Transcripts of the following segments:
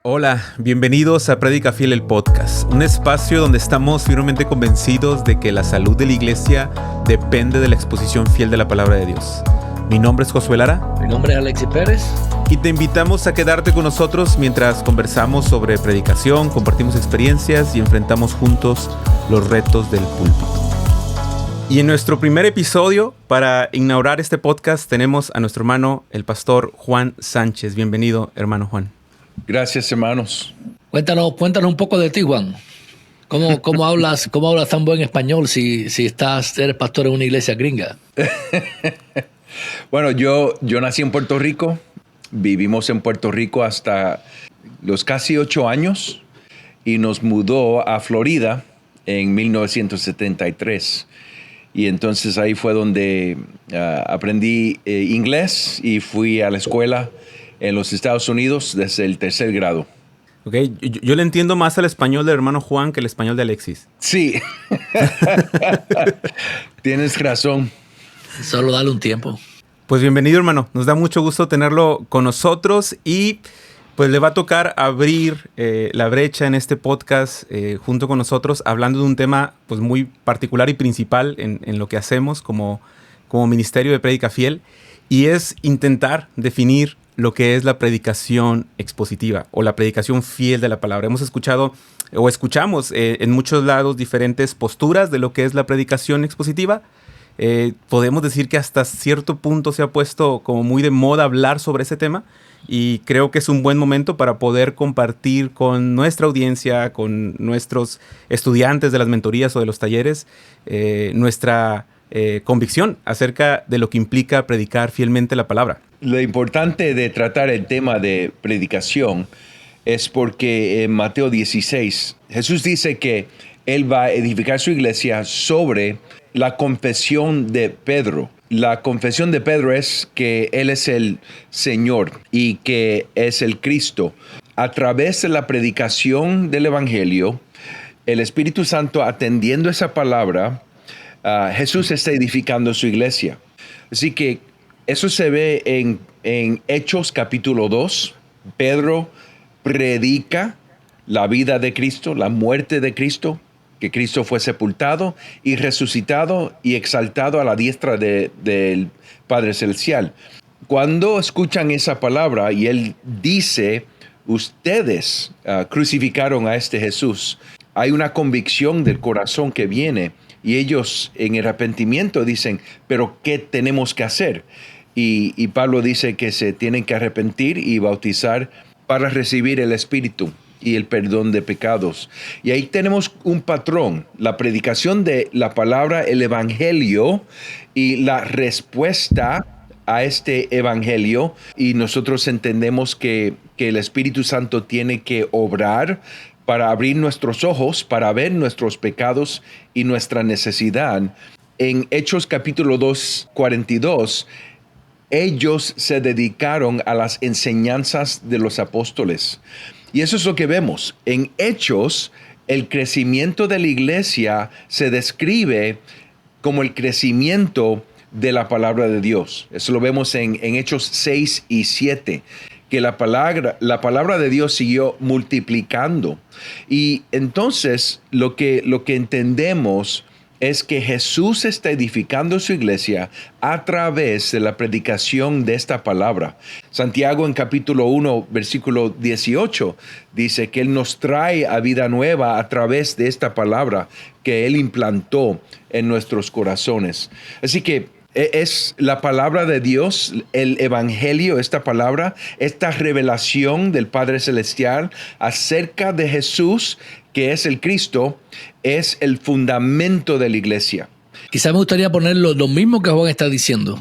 Hola, bienvenidos a Prédica Fiel, el podcast, un espacio donde estamos firmemente convencidos de que la salud de la iglesia depende de la exposición fiel de la palabra de Dios. Mi nombre es Josué Lara. Mi nombre es Alexis Pérez. Y te invitamos a quedarte con nosotros mientras conversamos sobre predicación, compartimos experiencias y enfrentamos juntos los retos del púlpito. Y en nuestro primer episodio, para inaugurar este podcast, tenemos a nuestro hermano, el pastor Juan Sánchez. Bienvenido, hermano Juan. Gracias, hermanos. Cuéntanos un poco de ti, Juan. ¿Cómo hablas tan buen español si eres pastor en una iglesia gringa? Bueno, yo nací en Puerto Rico. Vivimos en Puerto Rico hasta los casi 8 años y nos mudó a Florida en 1973. Y entonces ahí fue donde aprendí inglés y fui a la escuela en los Estados Unidos desde el 3er grado. Ok, yo le entiendo más al español del hermano Juan que el español de Alexis. Sí, tienes razón. Solo dale un tiempo. Pues bienvenido, hermano. Nos da mucho gusto tenerlo con nosotros y pues le va a tocar abrir la brecha en este podcast junto con nosotros, hablando de un tema pues muy particular y principal en lo que hacemos como ministerio de Prédica Fiel, y es intentar definir lo que es la predicación expositiva o la predicación fiel de la palabra. Hemos escuchado o escuchamos en muchos lados diferentes posturas de lo que es la predicación expositiva. Podemos decir que hasta cierto punto se ha puesto como muy de moda hablar sobre ese tema, y creo que es un buen momento para poder compartir con nuestra audiencia, con nuestros estudiantes de las mentorías o de los talleres, nuestra convicción acerca de lo que implica predicar fielmente la palabra. Lo importante de tratar el tema de predicación es porque en Mateo 16, Jesús dice que Él va a edificar su iglesia sobre la confesión de Pedro. La confesión de Pedro es que Él es el Señor y que es el Cristo. A través de la predicación del Evangelio, el Espíritu Santo atendiendo esa palabra, Jesús está edificando su iglesia. Así que eso se ve en Hechos capítulo 2. Pedro predica la vida de Cristo, la muerte de Cristo, que Cristo fue sepultado y resucitado y exaltado a la diestra del Padre Celestial. Cuando escuchan esa palabra y Él dice, ustedes crucificaron a este Jesús, hay una convicción del corazón que viene. Y ellos en el arrepentimiento dicen, ¿pero qué tenemos que hacer? Y Pablo dice que se tienen que arrepentir y bautizar para recibir el Espíritu y el perdón de pecados. Y ahí tenemos un patrón, la predicación de la palabra, el Evangelio, y la respuesta a este Evangelio. Y nosotros entendemos que el Espíritu Santo tiene que obrar para abrir nuestros ojos, para ver nuestros pecados y nuestra necesidad. En Hechos capítulo 2, 42, ellos se dedicaron a las enseñanzas de los apóstoles. Y eso es lo que vemos. En Hechos, el crecimiento de la iglesia se describe como el crecimiento de la palabra de Dios. Eso lo vemos en Hechos 6 y 7. Que la palabra de Dios siguió multiplicando. Y entonces lo que entendemos es que Jesús está edificando su iglesia a través de la predicación de esta palabra. Santiago en capítulo 1, versículo 18, dice que Él nos trae a vida nueva a través de esta palabra que Él implantó en nuestros corazones. Así que es la palabra de Dios, el Evangelio, esta palabra, esta revelación del Padre Celestial acerca de Jesús, que es el Cristo, es el fundamento de la iglesia. Quizá me gustaría poner lo mismo que Juan está diciendo,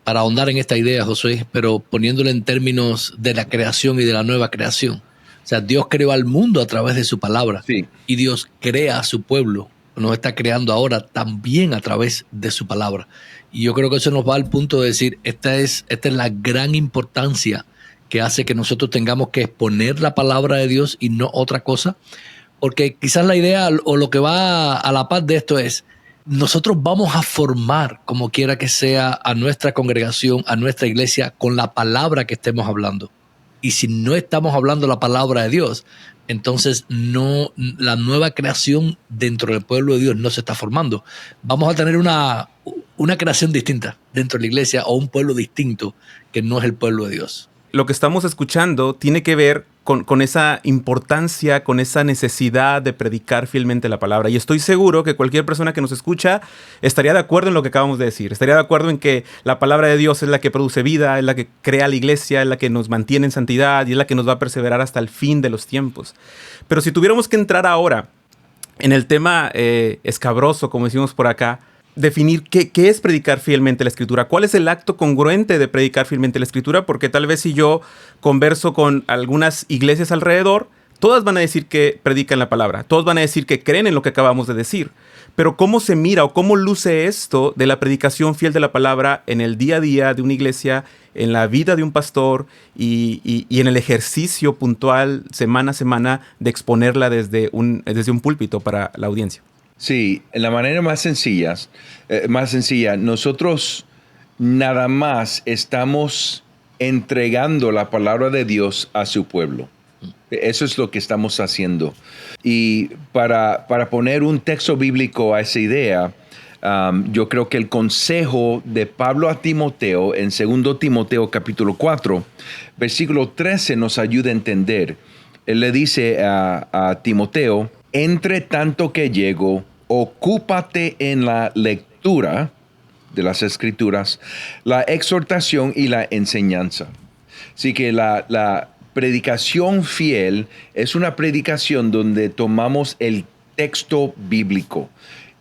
para ahondar en esta idea, Josué, pero poniéndolo en términos de la creación y de la nueva creación. O sea, Dios creó al mundo a través de su palabra. Sí. Y Dios crea a su pueblo. Nos está creando ahora también a través de su palabra. Y yo creo que eso nos va al punto de decir, esta es la gran importancia que hace que nosotros tengamos que exponer la palabra de Dios y no otra cosa. Porque quizás la idea o lo que va a la paz de esto es, nosotros vamos a formar, como quiera que sea, a nuestra congregación, a nuestra iglesia, con la palabra que estemos hablando. Y si no estamos hablando la palabra de Dios, entonces la nueva creación dentro del pueblo de Dios no se está formando. Vamos a tener una creación distinta dentro de la iglesia o un pueblo distinto que no es el pueblo de Dios. Lo que estamos escuchando tiene que ver con esa importancia, con esa necesidad de predicar fielmente la palabra. Y estoy seguro que cualquier persona que nos escucha estaría de acuerdo en lo que acabamos de decir. Estaría de acuerdo en que la palabra de Dios es la que produce vida, es la que crea la iglesia, es la que nos mantiene en santidad y es la que nos va a perseverar hasta el fin de los tiempos. Pero si tuviéramos que entrar ahora en el tema escabroso, como decimos por acá, definir qué es predicar fielmente la Escritura. ¿Cuál es el acto congruente de predicar fielmente la Escritura? Porque tal vez si yo converso con algunas iglesias alrededor, todas van a decir que predican la palabra. Todos van a decir que creen en lo que acabamos de decir. Pero ¿cómo se mira o cómo luce esto de la predicación fiel de la palabra en el día a día de una iglesia, en la vida de un pastor y en el ejercicio puntual, semana a semana, de exponerla desde un púlpito para la audiencia? Sí, en la manera más sencilla, nosotros nada más estamos entregando la palabra de Dios a su pueblo. Eso es lo que estamos haciendo. Y para poner un texto bíblico a esa idea, yo creo que el consejo de Pablo a Timoteo en 2 Timoteo capítulo 4, versículo 13 nos ayuda a entender. Él le dice a Timoteo, entre tanto que llego, ocúpate en la lectura de las Escrituras, la exhortación y la enseñanza. Así que la predicación fiel es una predicación donde tomamos el texto bíblico.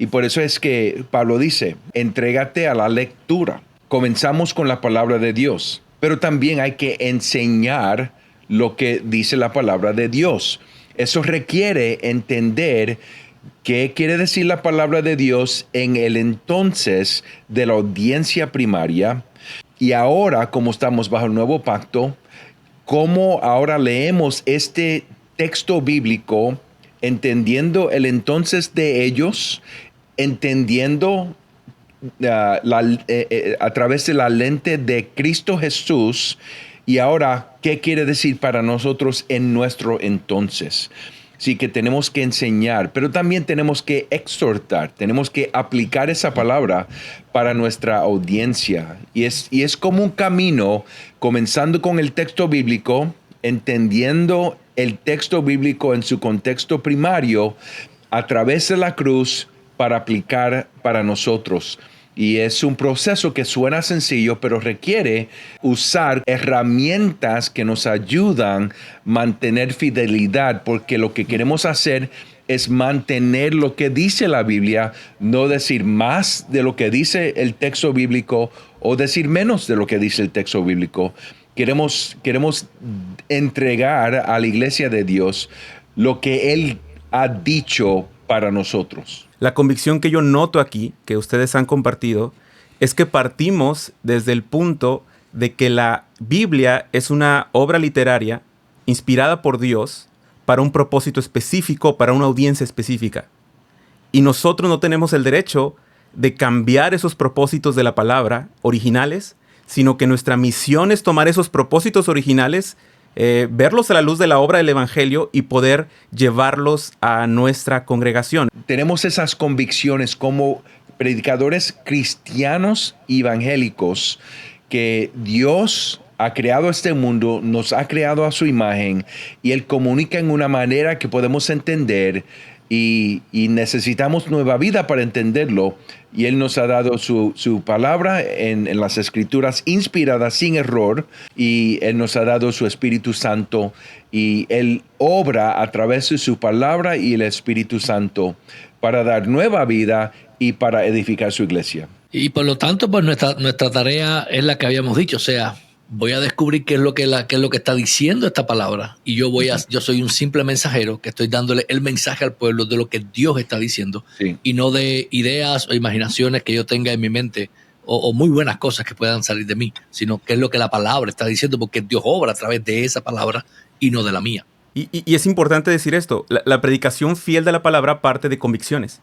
Y por eso es que Pablo dice, entrégate a la lectura. Comenzamos con la palabra de Dios, pero también hay que enseñar lo que dice la palabra de Dios. Eso requiere entender ¿qué quiere decir la palabra de Dios en el entonces de la audiencia primaria? Y ahora, como estamos bajo el nuevo pacto, ¿cómo ahora leemos este texto bíblico entendiendo el entonces de ellos, entendiendo a través de la lente de Cristo Jesús? Y ahora, ¿qué quiere decir para nosotros en nuestro entonces? Sí, que tenemos que enseñar, pero también tenemos que exhortar, tenemos que aplicar esa palabra para nuestra audiencia. Y es como un camino, comenzando con el texto bíblico, entendiendo el texto bíblico en su contexto primario, a través de la cruz, para aplicar para nosotros. Y es un proceso que suena sencillo, pero requiere usar herramientas que nos ayudan a mantener fidelidad, porque lo que queremos hacer es mantener lo que dice la Biblia, no decir más de lo que dice el texto bíblico o decir menos de lo que dice el texto bíblico. Queremos entregar a la iglesia de Dios lo que Él ha dicho para nosotros. La convicción que yo noto aquí, que ustedes han compartido, es que partimos desde el punto de que la Biblia es una obra literaria inspirada por Dios para un propósito específico, para una audiencia específica. Y nosotros no tenemos el derecho de cambiar esos propósitos de la palabra originales, sino que nuestra misión es tomar esos propósitos originales, verlos a la luz de la obra del Evangelio y poder llevarlos a nuestra congregación. Tenemos esas convicciones como predicadores cristianos evangélicos que Dios ha creado este mundo, nos ha creado a su imagen y Él comunica en una manera que podemos entender y necesitamos nueva vida para entenderlo. Y Él nos ha dado su palabra en las Escrituras inspiradas sin error, y Él nos ha dado su Espíritu Santo, y Él obra a través de su palabra y el Espíritu Santo para dar nueva vida y para edificar su iglesia. Y por lo tanto, pues nuestra tarea es la que habíamos dicho, o sea, voy a descubrir qué es lo que está diciendo esta palabra, y yo soy un simple mensajero que estoy dándole el mensaje al pueblo de lo que Dios está diciendo, sí, y no de ideas o imaginaciones que yo tenga en mi mente o muy buenas cosas que puedan salir de mí, sino qué es lo que la palabra está diciendo, porque Dios obra a través de esa palabra y no de la mía. Y es importante decir esto, la predicación fiel de la palabra parte de convicciones.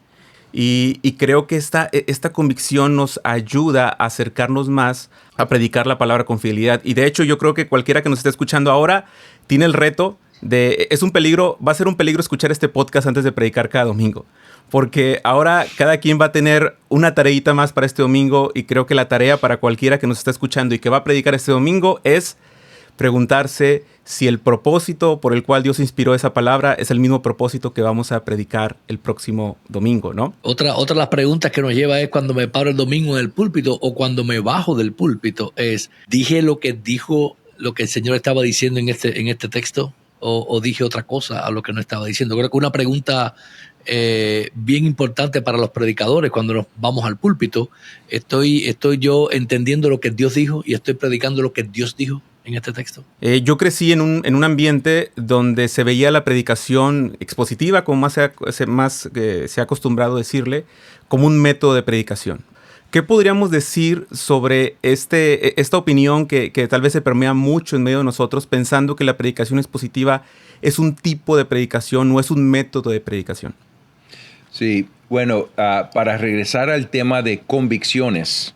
Y creo que esta convicción nos ayuda a acercarnos más a predicar la palabra con fidelidad. Y de hecho yo creo que cualquiera que nos esté escuchando ahora tiene el reto va a ser un peligro escuchar este podcast antes de predicar cada domingo. Porque ahora cada quien va a tener una tareita más para este domingo, y creo que la tarea para cualquiera que nos está escuchando y que va a predicar este domingo es preguntarse si el propósito por el cual Dios inspiró esa palabra es el mismo propósito que vamos a predicar el próximo domingo, ¿no? Otra de las preguntas que nos lleva es cuando me paro el domingo en el púlpito o cuando me bajo del púlpito es, ¿dije lo que el Señor estaba diciendo en este texto? O dije otra cosa a lo que no estaba diciendo. Creo que una pregunta bien importante para los predicadores cuando nos vamos al púlpito, ¿estoy yo entendiendo lo que Dios dijo y estoy predicando lo que Dios dijo en este texto? Yo crecí en un ambiente donde se veía la predicación expositiva, como se ha acostumbrado a decirle, como un método de predicación. ¿Qué podríamos decir sobre esta opinión que tal vez se permea mucho en medio de nosotros, pensando que la predicación expositiva es un tipo de predicación, no es un método de predicación? Sí, bueno, para regresar al tema de convicciones,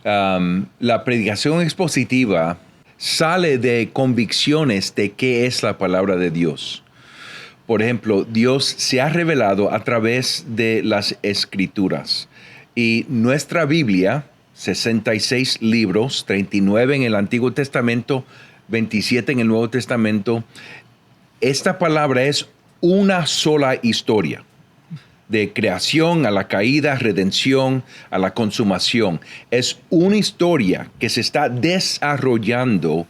la predicación expositiva sale de convicciones de qué es la palabra de Dios. Por ejemplo, Dios se ha revelado a través de las Escrituras. Y nuestra Biblia, 66 libros, 39 en el Antiguo Testamento, 27 en el Nuevo Testamento, esta palabra es una sola historia. De creación a la caída, redención, a la consumación. Es una historia que se está desarrollando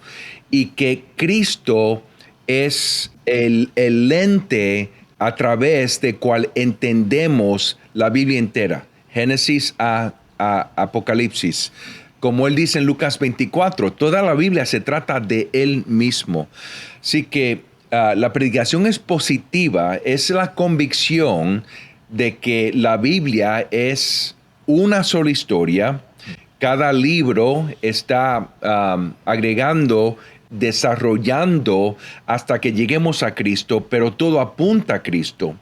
y que Cristo es el lente a través de cual entendemos la Biblia entera. Génesis a Apocalipsis. Como él dice en Lucas 24, toda la Biblia se trata de él mismo. Así que la predicación expositiva es la convicción de que la Biblia es una sola historia. Cada libro está agregando, desarrollando hasta que lleguemos a Cristo, pero todo apunta a Cristo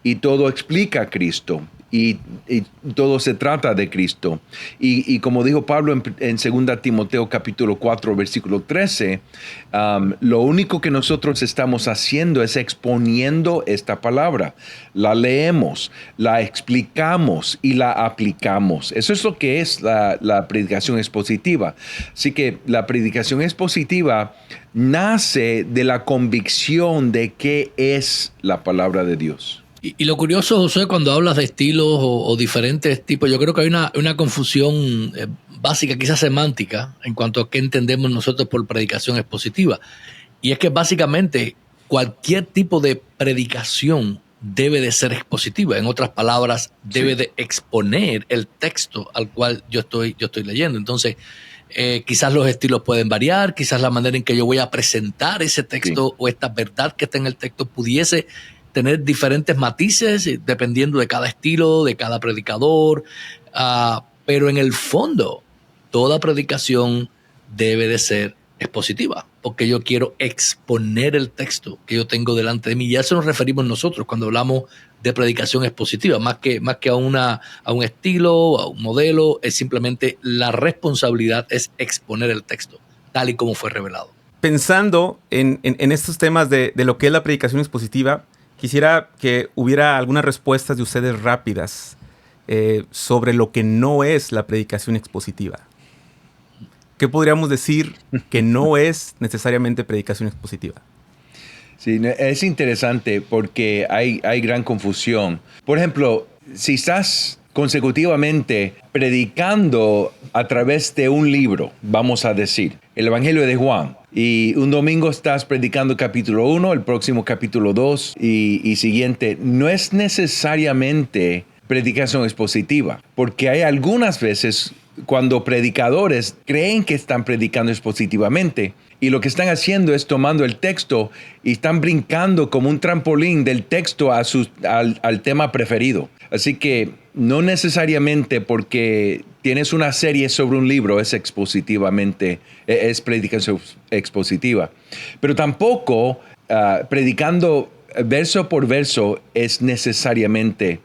y todo explica a Cristo. Y todo se trata de Cristo. Y como dijo Pablo en 2 Timoteo capítulo 4, versículo 13, lo único que nosotros estamos haciendo es exponiendo esta palabra. La leemos, la explicamos y la aplicamos. Eso es lo que es la predicación expositiva. Así que la predicación expositiva nace de la convicción de qué es la palabra de Dios. Y lo curioso, José, cuando hablas de estilos o diferentes tipos, yo creo que hay una confusión básica, quizás semántica, en cuanto a qué entendemos nosotros por predicación expositiva. Y es que básicamente cualquier tipo de predicación debe de ser expositiva. En otras palabras, debe de exponer el texto al cual yo estoy leyendo. Entonces, quizás los estilos pueden variar, quizás la manera en que yo voy a presentar ese texto o esta verdad que está en el texto pudiese tener diferentes matices dependiendo de cada estilo, de cada predicador, pero en el fondo toda predicación debe de ser expositiva, porque yo quiero exponer el texto que yo tengo delante de mí, y a eso nos referimos nosotros cuando hablamos de predicación expositiva, más que a un estilo, a un modelo, es simplemente la responsabilidad es exponer el texto, tal y como fue revelado. Pensando en estos temas de lo que es la predicación expositiva, quisiera que hubiera algunas respuestas de ustedes rápidas sobre lo que no es la predicación expositiva. ¿Qué podríamos decir que no es necesariamente predicación expositiva? Sí, es interesante porque hay gran confusión. Por ejemplo, si estás consecutivamente predicando a través de un libro, vamos a decir, el Evangelio de Juan, y un domingo estás predicando capítulo 1, el próximo capítulo 2 y siguiente, no es necesariamente predicación expositiva, porque hay algunas veces cuando predicadores creen que están predicando expositivamente y lo que están haciendo es tomando el texto y están brincando como un trampolín del texto al tema preferido. Así que no necesariamente porque tienes una serie sobre un libro es predicación expositiva. Pero tampoco predicando verso por verso es necesariamente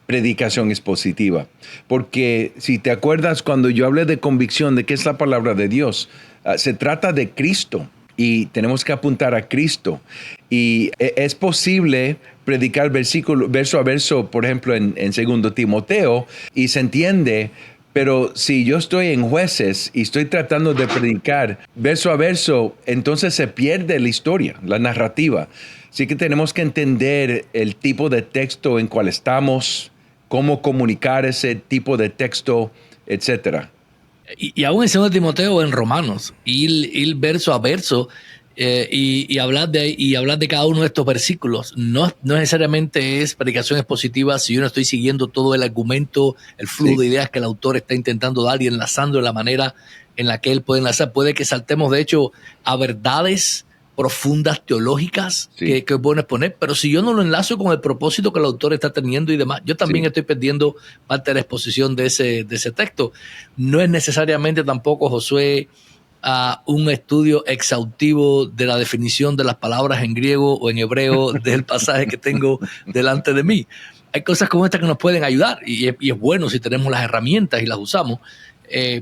predicación expositiva. Porque si te acuerdas cuando yo hablé de convicción, de qué es la palabra de Dios, se trata de Cristo y tenemos que apuntar a Cristo. Y es posible predicar verso a verso, por ejemplo, en 2 Timoteo, y se entiende. Pero si yo estoy en Jueces y estoy tratando de predicar verso a verso, entonces se pierde la historia, la narrativa. Así que tenemos que entender el tipo de texto en cual estamos, cómo comunicar ese tipo de texto, etcétera. Y aún en 2 Timoteo, en Romanos, ir verso a verso y hablar de cada uno de estos versículos. No necesariamente es predicación expositiva si yo no estoy siguiendo todo el argumento, el flujo de ideas que el autor está intentando dar y enlazando de la manera en la que él puede enlazar. Puede que saltemos, de hecho, a verdades profundas teológicas que es bueno exponer, pero si yo no lo enlazo con el propósito que el autor está teniendo y demás, yo también estoy perdiendo parte de la exposición de ese texto. No es necesariamente tampoco, Josué, un estudio exhaustivo de la definición de las palabras en griego o en hebreo del pasaje que tengo delante de mí. Hay cosas como estas que nos pueden ayudar y es bueno si tenemos las herramientas y las usamos,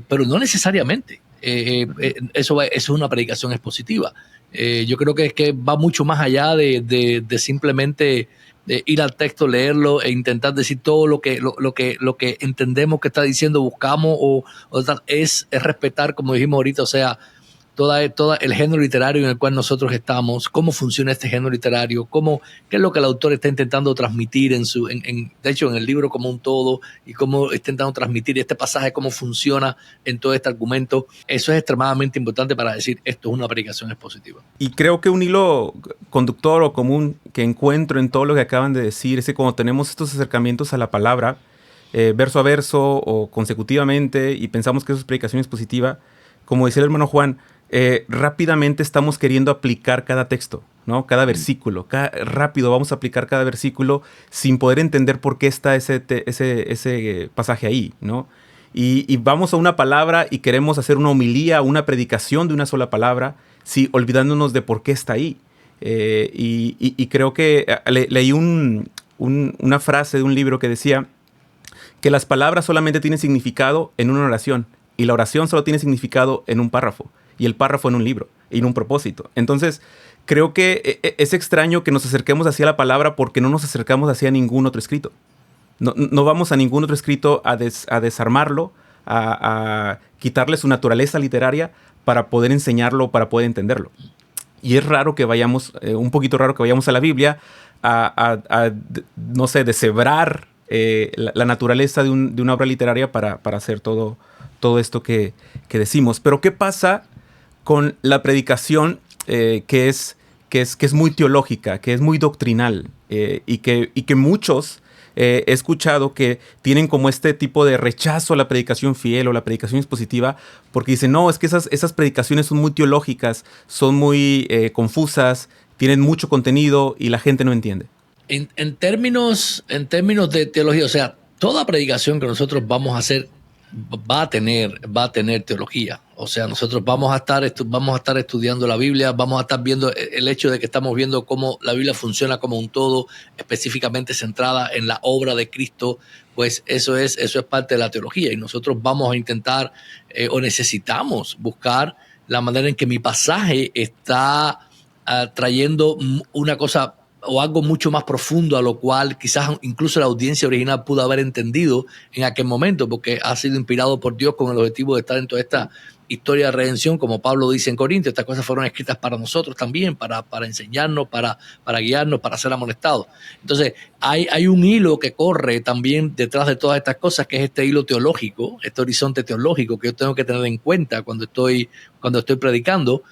pero no necesariamente. Eso es una predicación expositiva. Yo creo que va mucho más allá de simplemente ir al texto, leerlo e intentar decir todo lo que entendemos que está diciendo, buscamos es respetar, como dijimos ahorita, o sea, todo el género literario en el cual nosotros estamos, cómo funciona este género literario, qué es lo que el autor está intentando transmitir de hecho en el libro como un todo, y cómo está intentando transmitir este pasaje, cómo funciona en todo este argumento. Eso es extremadamente importante para decir esto es una predicación expositiva. Y creo que un hilo conductor o común que encuentro en todo lo que acaban de decir es que cuando tenemos estos acercamientos a la palabra, verso a verso o consecutivamente, y pensamos que eso es predicación expositiva, como decía el hermano Juan, rápidamente estamos queriendo aplicar cada texto, ¿no? Cada versículo. Rápido vamos a aplicar cada versículo sin poder entender por qué está ese pasaje ahí, ¿no? Y vamos a una palabra y queremos hacer una homilía, una predicación de una sola palabra, sí, olvidándonos de por qué está ahí. Y creo que leí una frase de un libro que decía que las palabras solamente tienen significado en una oración y la oración solo tiene significado en un párrafo. Y el párrafo en un libro y en un propósito. Entonces, creo que es extraño que nos acerquemos hacia la palabra porque no nos acercamos hacia ningún otro escrito. No vamos a ningún otro escrito a desarmarlo, a quitarle su naturaleza literaria para poder enseñarlo, para poder entenderlo. Y es raro que vayamos, un poquito raro que vayamos a la Biblia no sé, deshebrar la naturaleza de una obra literaria para hacer todo esto que decimos. Pero ¿qué pasa con la predicación que es muy teológica, que es muy doctrinal y que muchos he escuchado que tienen como este tipo de rechazo a la predicación fiel o la predicación expositiva porque dicen, no, es que esas predicaciones son muy teológicas, son muy confusas, tienen mucho contenido y la gente no entiende? En términos de teología, o sea, toda predicación que nosotros vamos a hacer va a tener teología. O sea, nosotros vamos a estar estudiando la Biblia, vamos a estar viendo el hecho de que estamos viendo cómo la Biblia funciona como un todo, específicamente centrada en la obra de Cristo, pues eso es parte de la teología. Y nosotros vamos a intentar o necesitamos buscar la manera en que mi pasaje está trayendo una cosa o algo mucho más profundo a lo cual quizás incluso la audiencia original pudo haber entendido en aquel momento, porque ha sido inspirado por Dios con el objetivo de estar en toda esta historia de redención, como Pablo dice en Corintios. Estas cosas fueron escritas para nosotros también, para enseñarnos, para guiarnos, para ser amonestados. Entonces hay un hilo que corre también detrás de todas estas cosas, que es este hilo teológico, este horizonte teológico que yo tengo que tener en cuenta cuando estoy predicando,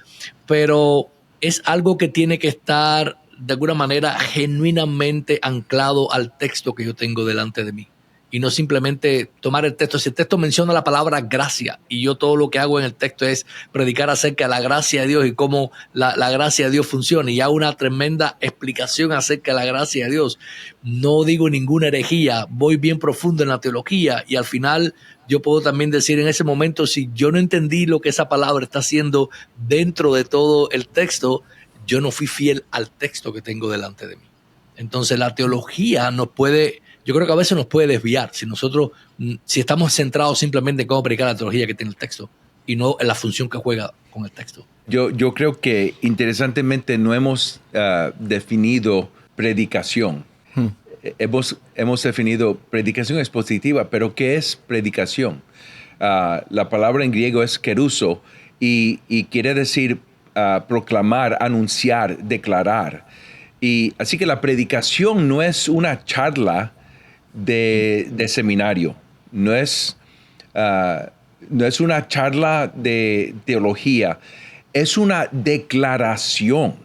pero es algo que tiene que estar de alguna manera genuinamente anclado al texto que yo tengo delante de mí. Y no simplemente tomar el texto. Si el texto menciona la palabra gracia y yo todo lo que hago en el texto es predicar acerca de la gracia de Dios y cómo la gracia de Dios funciona y hago una tremenda explicación acerca de la gracia de Dios, no digo ninguna herejía, voy bien profundo en la teología y al final yo puedo también decir en ese momento, si yo no entendí lo que esa palabra está haciendo dentro de todo el texto, yo no fui fiel al texto que tengo delante de mí. Entonces la teología nos puede yo creo que a veces nos puede desviar si estamos centrados simplemente en cómo predicar la teología que tiene el texto y no en la función que juega con el texto. Yo creo que interesantemente no hemos definido predicación. Hemos definido predicación expositiva, pero ¿qué es predicación? La palabra en griego es keruso y quiere decir proclamar, anunciar, declarar. Y así que la predicación no es una charla de seminario, no es una charla de teología, es una declaración.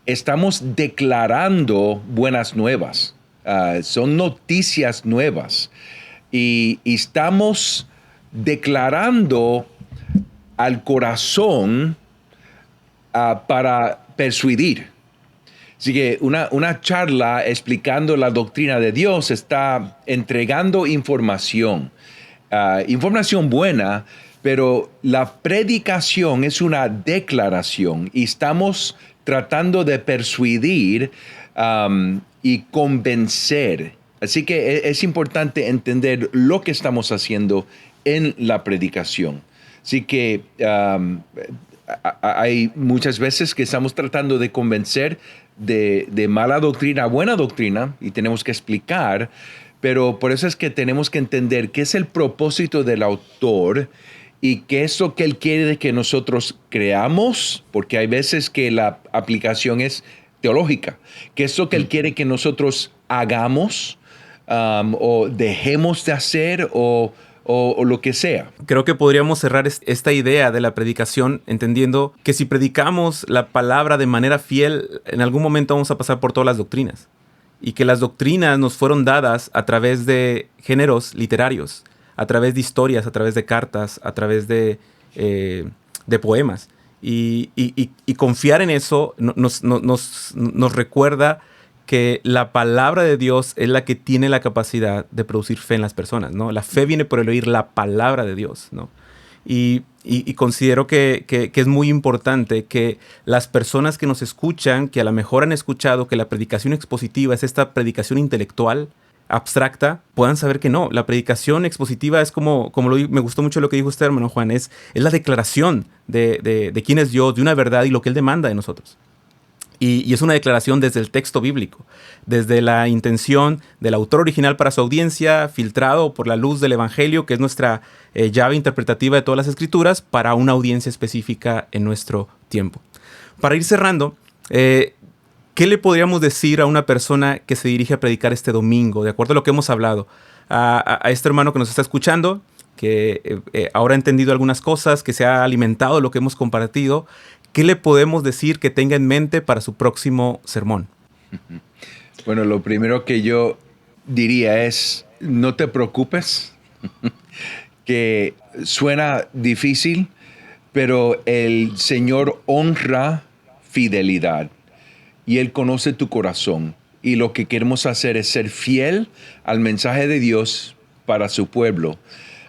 Estamos declarando buenas nuevas, son noticias nuevas y estamos declarando al corazón para persuadir. Así que una charla explicando la doctrina de Dios está entregando información, información buena, pero la predicación es una declaración y estamos tratando de persuadir y convencer. Así que es importante entender lo que estamos haciendo en la predicación. Así que hay muchas veces que estamos tratando de convencer de mala doctrina a buena doctrina y tenemos que explicar, pero por eso es que tenemos que entender qué es el propósito del autor y qué es lo que él quiere que nosotros creamos, porque hay veces que la aplicación es teológica, qué es lo que él quiere que nosotros hagamos o dejemos de hacer o lo que sea. Creo que podríamos cerrar esta idea de la predicación entendiendo que si predicamos la palabra de manera fiel, en algún momento vamos a pasar por todas las doctrinas. Y que las doctrinas nos fueron dadas a través de géneros literarios, a través de historias, a través de cartas, a través de poemas. Y confiar en eso nos recuerda que la palabra de Dios es la que tiene la capacidad de producir fe en las personas, ¿no? La fe viene por el oír la palabra de Dios, ¿no? Y considero que es muy importante que las personas que nos escuchan, que a lo mejor han escuchado que la predicación expositiva es esta predicación intelectual, abstracta, puedan saber que no. La predicación expositiva es me gustó mucho lo que dijo usted, hermano Juan, es la declaración de quién es Dios, de una verdad y lo que Él demanda de nosotros. Y es una declaración desde el texto bíblico, desde la intención del autor original para su audiencia, filtrado por la luz del Evangelio, que es nuestra llave interpretativa de todas las Escrituras, para una audiencia específica en nuestro tiempo. Para ir cerrando, ¿qué le podríamos decir a una persona que se dirige a predicar este domingo, de acuerdo a lo que hemos hablado? A este hermano que nos está escuchando, que ahora ha entendido algunas cosas, que se ha alimentado de lo que hemos compartido. ¿Qué le podemos decir que tenga en mente para su próximo sermón? Bueno, lo primero que yo diría es, no te preocupes, que suena difícil, pero el Señor honra fidelidad y Él conoce tu corazón. Y lo que queremos hacer es ser fiel al mensaje de Dios para su pueblo.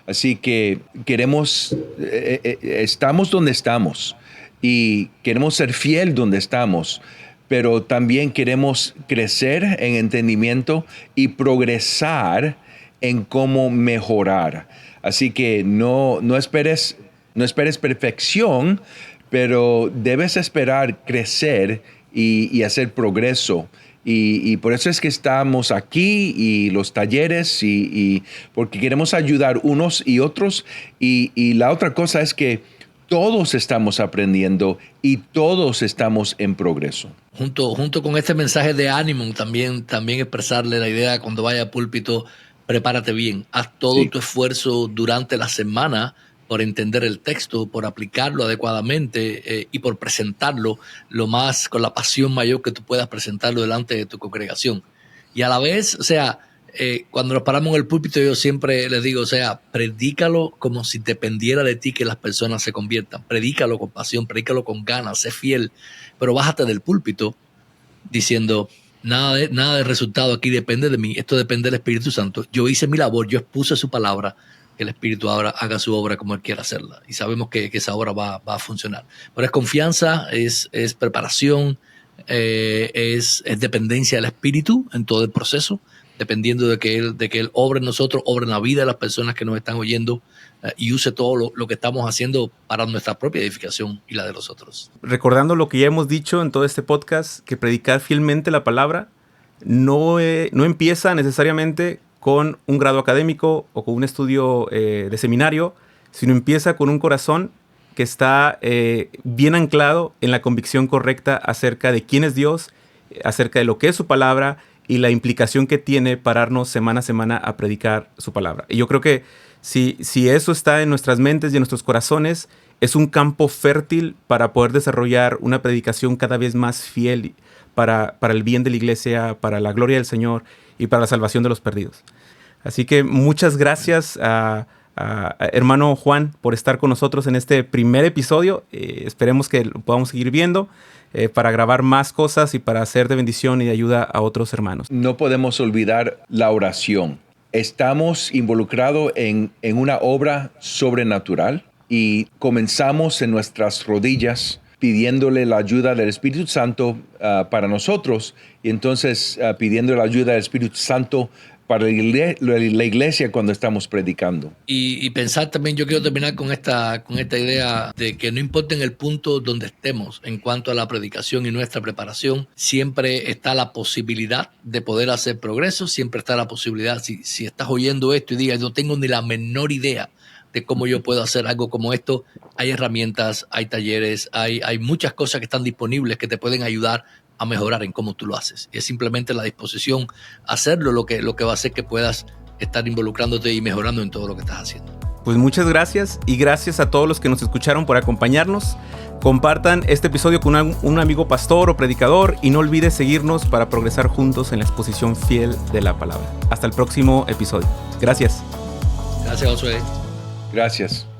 Así que estamos donde estamos. Y queremos ser fiel donde estamos, pero también queremos crecer en entendimiento y progresar en cómo mejorar. Así que no esperes perfección, pero debes esperar crecer y hacer progreso. Y por eso es que estamos aquí y los talleres y porque queremos ayudar unos y otros. Y la otra cosa es que todos estamos aprendiendo y todos estamos en progreso. Junto con este mensaje de ánimo, también expresarle la idea cuando vaya a púlpito, prepárate bien, haz todo tu esfuerzo durante la semana por entender el texto, por aplicarlo adecuadamente y por presentarlo con la pasión mayor que tú puedas presentarlo delante de tu congregación. Y a la vez, cuando nos paramos en el púlpito, yo siempre les digo, predícalo como si dependiera de ti que las personas se conviertan. Predícalo con pasión, predícalo con ganas, sé fiel, pero bájate del púlpito diciendo, nada de resultado aquí depende de mí, esto depende del Espíritu Santo. Yo hice mi labor, yo expuse su palabra, que el Espíritu ahora haga su obra como Él quiera hacerla. Y sabemos que esa obra va a funcionar. Pero es confianza, es preparación, es dependencia del Espíritu en todo el proceso dependiendo de que Él obre en nosotros, obre en la vida de las personas que nos están oyendo y use todo lo que estamos haciendo para nuestra propia edificación y la de los otros. Recordando lo que ya hemos dicho en todo este podcast, que predicar fielmente la palabra no empieza necesariamente con un grado académico o con un estudio de seminario, sino empieza con un corazón que está bien anclado en la convicción correcta acerca de quién es Dios, acerca de lo que es su palabra y la implicación que tiene pararnos semana a semana a predicar su palabra. Y yo creo que si eso está en nuestras mentes y en nuestros corazones, es un campo fértil para poder desarrollar una predicación cada vez más fiel para el bien de la iglesia, para la gloria del Señor y para la salvación de los perdidos. Así que muchas gracias a hermano Juan por estar con nosotros en este primer episodio. Esperemos que lo podamos seguir viendo para grabar más cosas y para hacer de bendición y de ayuda a otros hermanos. No podemos olvidar la oración. Estamos involucrados en una obra sobrenatural y comenzamos en nuestras rodillas pidiéndole la ayuda del Espíritu Santo para nosotros y entonces pidiendo la ayuda del Espíritu Santo para la iglesia cuando estamos predicando. Y pensar también, yo quiero terminar con esta idea de que no importa en el punto donde estemos en cuanto a la predicación y nuestra preparación, siempre está la posibilidad de poder hacer progreso, siempre está la posibilidad, si estás oyendo esto y digas, no tengo ni la menor idea de cómo yo puedo hacer algo como esto, hay herramientas, hay talleres, hay muchas cosas que están disponibles que te pueden ayudar a mejorar en cómo tú lo haces. Y es simplemente la disposición a hacerlo lo que va a hacer que puedas estar involucrándote y mejorando en todo lo que estás haciendo. Pues muchas gracias y gracias a todos los que nos escucharon por acompañarnos. Compartan este episodio con un amigo pastor o predicador y no olvides seguirnos para progresar juntos en la exposición fiel de la palabra. Hasta el próximo episodio. Gracias. Gracias, Josué. Gracias.